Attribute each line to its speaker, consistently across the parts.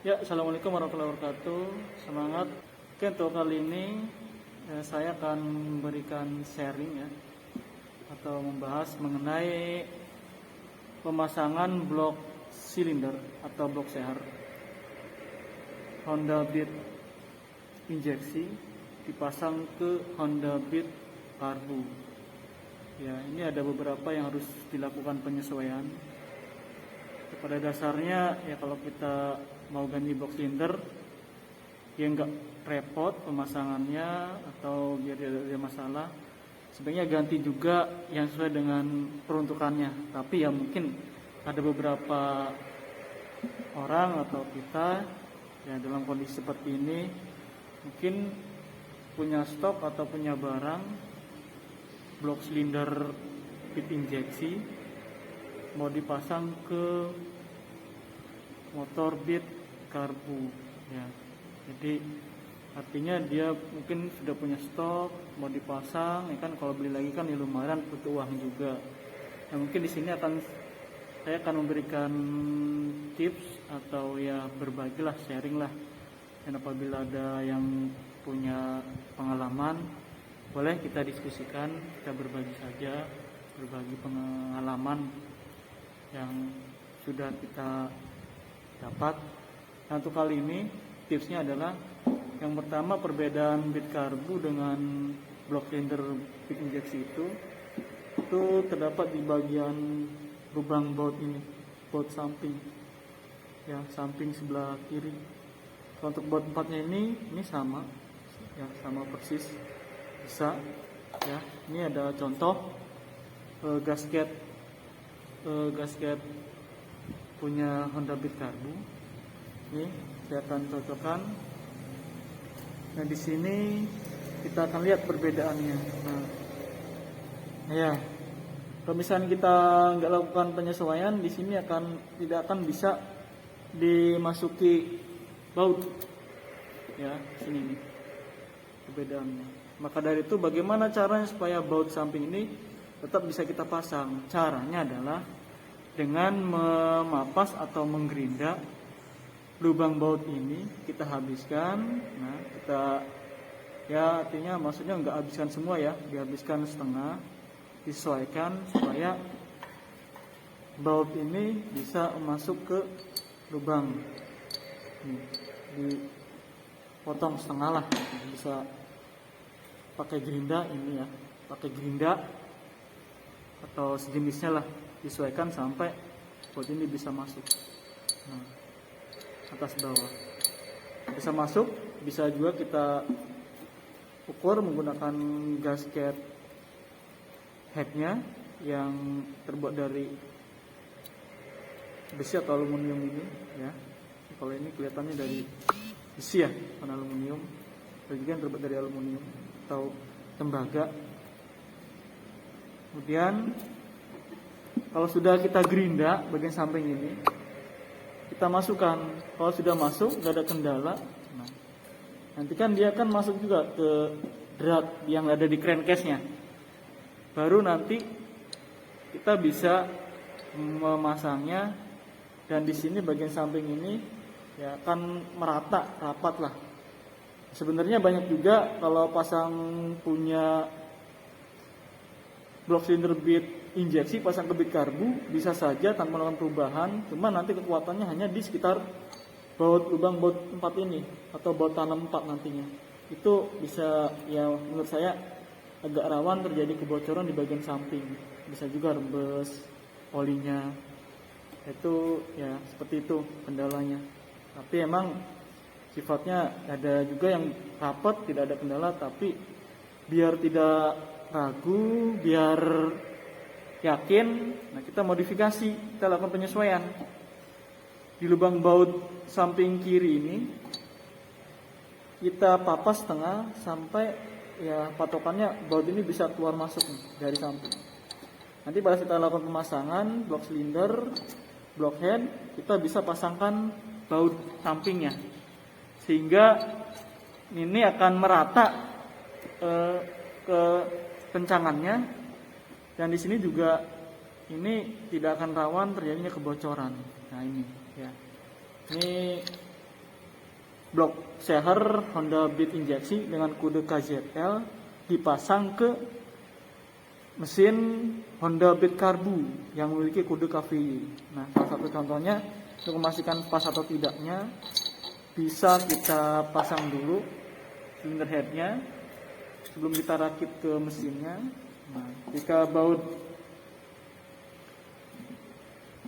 Speaker 1: Ya, assalamualaikum warahmatullahi wabarakatuh. Semangat. Oke, untuk kali ini saya akan memberikan sharing ya, atau membahas mengenai pemasangan blok silinder atau blok sehar Honda Beat injeksi dipasang ke Honda Beat karbu. Ya, ini ada beberapa yang harus dilakukan penyesuaian. Pada dasarnya ya, kalau kita mau ganti box silinder ya nggak repot pemasangannya, atau biar tidak ada masalah, sebaiknya ganti juga yang sesuai dengan peruntukannya. Tapi ya mungkin ada beberapa orang atau kita ya dalam kondisi seperti ini mungkin punya stok atau punya barang blok silinder Beat injeksi mau dipasang ke motor Beat karbu ya. Jadi artinya dia mungkin sudah punya stok mau dipasang ya kan, kalau beli lagi kan ya lumayan butuh uang juga. Nah, mungkin di sini saya akan memberikan tips atau ya berbagilah, sharing lah. Dan apabila ada yang punya pengalaman, boleh kita diskusikan, kita berbagi saja, berbagi pengalaman yang sudah kita dapat. Nah, untuk kali ini tipsnya adalah yang pertama, perbedaan Beat karbu dengan blok silinder Beat injeksi itu terdapat di bagian lubang baut ini, baut samping ya, samping sebelah kiri. Kalau untuk baut empatnya ini sama ya, sama persis bisa ya. Ini ada contoh gasket punya Honda Beat karbu. Ini saya akan cocokkan. Nah, di sini kita akan lihat perbedaannya. Nah, ya, kalau misalnya kita nggak lakukan penyesuaian, di sini tidak akan bisa dimasuki baut. Ya, sini nih perbedaannya. Maka dari itu, bagaimana caranya supaya baut samping ini tetap bisa kita pasang? Caranya adalah dengan memapas atau menggerinda lubang baut ini, kita habiskan. Nah, kita ya artinya maksudnya nggak habiskan semua ya, dihabiskan setengah, disesuaikan supaya baut ini bisa masuk ke lubang. Nih, dipotong setengah lah, bisa pakai gerinda ini ya, pakai gerinda atau sejenisnya lah, disesuaikan sampai baut ini bisa masuk. Nah, atas bawah bisa masuk. Bisa juga kita ukur menggunakan gasket headnya yang terbuat dari besi atau aluminium ini ya. Kalau ini kelihatannya dari besi ya, bukan aluminium. Juga yang terbuat dari aluminium atau tembaga. Kemudian kalau sudah kita gerinda bagian samping ini, kita masukkan. Kalau sudah masuk, gak ada kendala, nah, nanti kan dia akan masuk juga ke drat yang ada di crankcase-nya. Baru nanti kita bisa memasangnya, dan di sini bagian samping ini ya akan merata, rapat lah. Sebenarnya banyak juga kalau pasang punya blok silinder Beat injeksi pasang ke Beat karbu bisa saja tanpa melakukan perubahan, cuma nanti kekuatannya hanya di sekitar lubang baut 4 ini atau baut tanam 4 nantinya. Itu bisa ya, menurut saya agak rawan terjadi kebocoran di bagian samping. Bisa juga rembes olinya. Itu ya seperti itu kendalanya. Tapi emang sifatnya ada juga yang rapat, tidak ada kendala, tapi biar tidak ragu, biar yakin, nah kita modifikasi, kita lakukan penyesuaian. Di lubang baut samping kiri ini kita papas setengah sampai ya patokannya baut ini bisa keluar masuk nih, dari samping. Nanti pada kita lakukan pemasangan blok silinder, blok head, kita bisa pasangkan baut sampingnya sehingga ini akan merata ke kencangannya. Dan di sini juga ini tidak akan rawan terjadinya kebocoran. Nah, ini ya. Ini blok Seher Honda Beat injeksi dengan kode KZL dipasang ke mesin Honda Beat Karbu yang memiliki kode KVY. Nah, salah satu contohnya untuk memastikan pas atau tidaknya, bisa kita pasang dulu silinder headnya sebelum kita rakit ke mesinnya. Nah, jika baut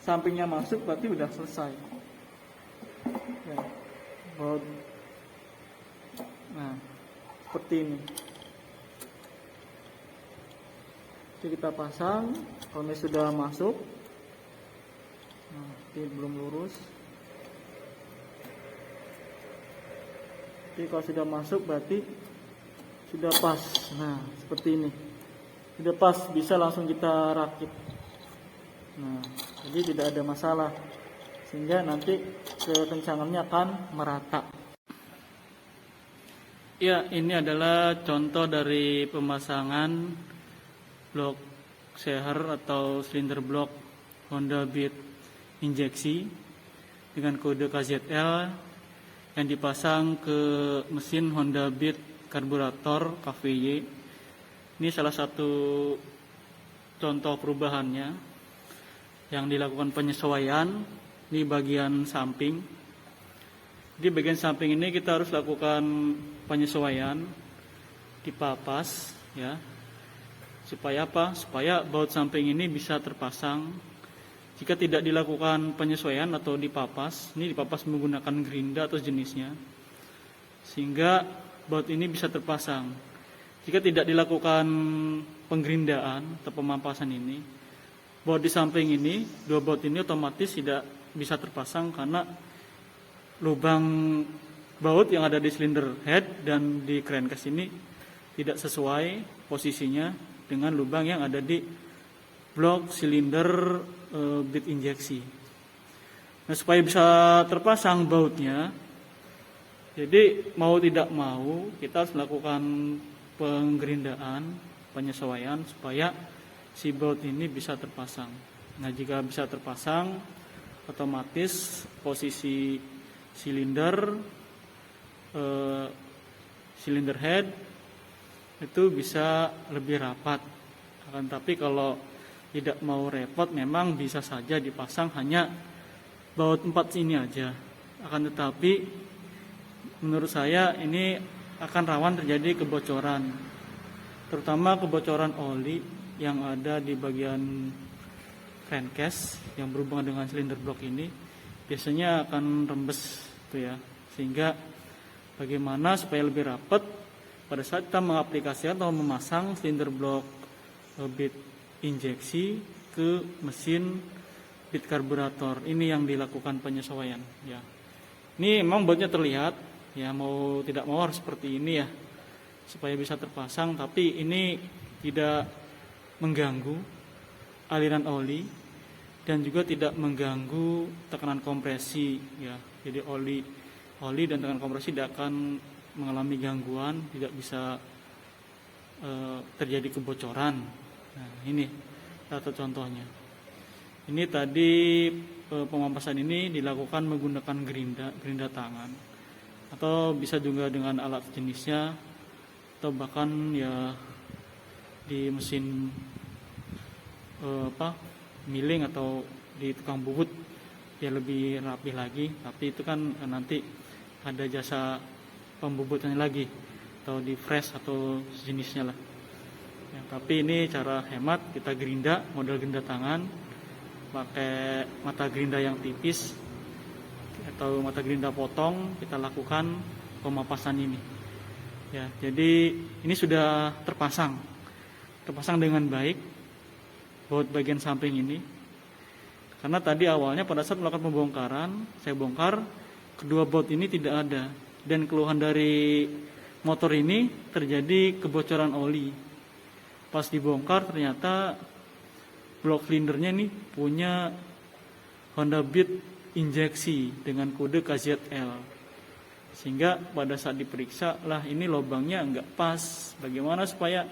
Speaker 1: sampingnya masuk berarti udah selesai ya, baut. Nah, seperti ini. Jadi kita pasang, kalau ini sudah masuk. Nah, ini belum lurus. Jadi kalau sudah masuk berarti sudah pas. Nah, seperti ini. Sudah pas, bisa langsung kita rakit. Nah, jadi tidak ada masalah. Sehingga nanti kekencangannya akan merata. Ya, ini adalah contoh dari pemasangan blok Seher atau silinder blok Honda Beat injeksi dengan kode KZL yang dipasang ke mesin Honda Beat karburator KVY. Ini salah satu contoh perubahannya yang dilakukan penyesuaian di bagian samping. Di bagian samping ini kita harus lakukan penyesuaian di papas ya. Supaya apa? Supaya baut samping ini bisa terpasang. Jika tidak dilakukan penyesuaian atau dipapas, ini dipapas menggunakan gerinda atau jenisnya, sehingga baut ini bisa terpasang. Jika tidak dilakukan penggerindaan atau pemapasan ini, baut di samping ini, dua baut ini otomatis tidak bisa terpasang karena lubang baut yang ada di silinder head dan di crankcase ini tidak sesuai posisinya dengan lubang yang ada di blok silinder beat injeksi. Nah, supaya bisa terpasang bautnya, jadi mau tidak mau kita harus melakukan penggerindaan, penyesuaian supaya si baut ini bisa terpasang. Nah, jika bisa terpasang, otomatis posisi silinder head itu bisa lebih rapat. Akan tapi kalau tidak mau repot, memang bisa saja dipasang hanya baut 4 ini aja. Akan tetapi menurut saya ini akan rawan terjadi kebocoran, terutama kebocoran oli yang ada di bagian crankcase yang berhubungan dengan silinder blok ini biasanya akan rembes tuh ya. Sehingga bagaimana supaya lebih rapat pada saat kita mengaplikasikan atau memasang silinder blok beat injeksi ke mesin beat karburator, ini yang dilakukan penyesuaian ya. Ini memang bautnya terlihat ya, mau tidak mau harus seperti ini ya supaya bisa terpasang, tapi ini tidak mengganggu aliran oli dan juga tidak mengganggu tekanan kompresi ya. Jadi oli dan tekanan kompresi tidak akan mengalami gangguan, tidak bisa terjadi kebocoran. Nah, ini satu contohnya. Ini tadi pemapasan ini dilakukan menggunakan gerinda tangan, atau bisa juga dengan alat jenisnya, atau bahkan ya di mesin milling atau di tukang bubut ya lebih rapi lagi. Tapi itu kan nanti ada jasa pembubutannya lagi, atau di fresh atau jenisnya lah ya. Tapi ini cara hemat, kita gerinda, model gerinda tangan, pakai mata gerinda yang tipis atau mata gerinda potong, kita lakukan pemapasan ini ya. Jadi ini sudah terpasang dengan baik baut bagian samping ini, karena tadi awalnya pada saat melakukan pembongkaran, saya bongkar kedua baut ini tidak ada, dan keluhan dari motor ini terjadi kebocoran oli. Pas dibongkar ternyata blok silindernya nih punya Honda Beat injeksi dengan kode KZL, sehingga pada saat diperiksa lah ini lubangnya enggak pas. Bagaimana supaya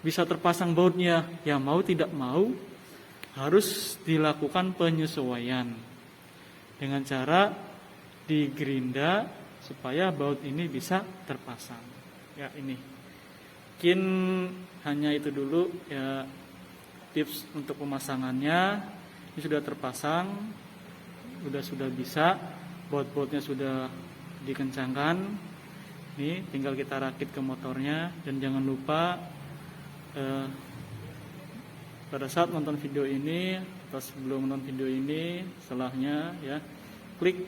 Speaker 1: bisa terpasang bautnya? Ya mau tidak mau harus dilakukan penyesuaian dengan cara digerinda supaya baut ini bisa terpasang. Ya, ini mungkin hanya itu dulu ya tips untuk pemasangannya. Ini sudah terpasang, sudah bisa, baut-bautnya sudah dikencangkan. Ini tinggal kita rakit ke motornya. Dan jangan lupa pada saat nonton video ini atau sebelum nonton video ini, setelahnya ya klik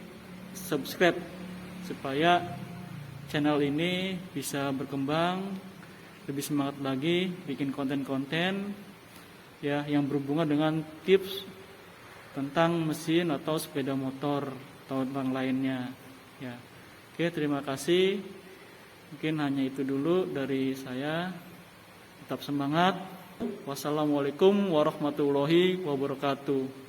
Speaker 1: subscribe supaya channel ini bisa berkembang, lebih semangat lagi bikin konten-konten ya yang berhubungan dengan tips tentang mesin atau sepeda motor atau tentang lainnya ya. Oke, terima kasih. Mungkin hanya itu dulu dari saya. Tetap semangat. Wassalamualaikum warahmatullahi wabarakatuh.